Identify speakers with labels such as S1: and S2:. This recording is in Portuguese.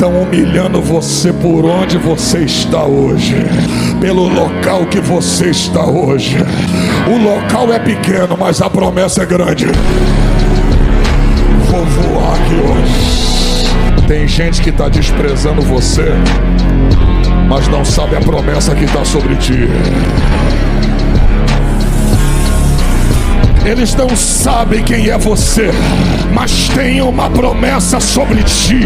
S1: estão humilhando você por onde você está hoje, pelo local que você está hoje. O local é pequeno, mas a promessa é grande. Vou voar aqui hoje. Tem gente que está desprezando você, mas não sabe a promessa que está sobre ti. Eles não sabem quem é você, mas tem uma promessa sobre ti.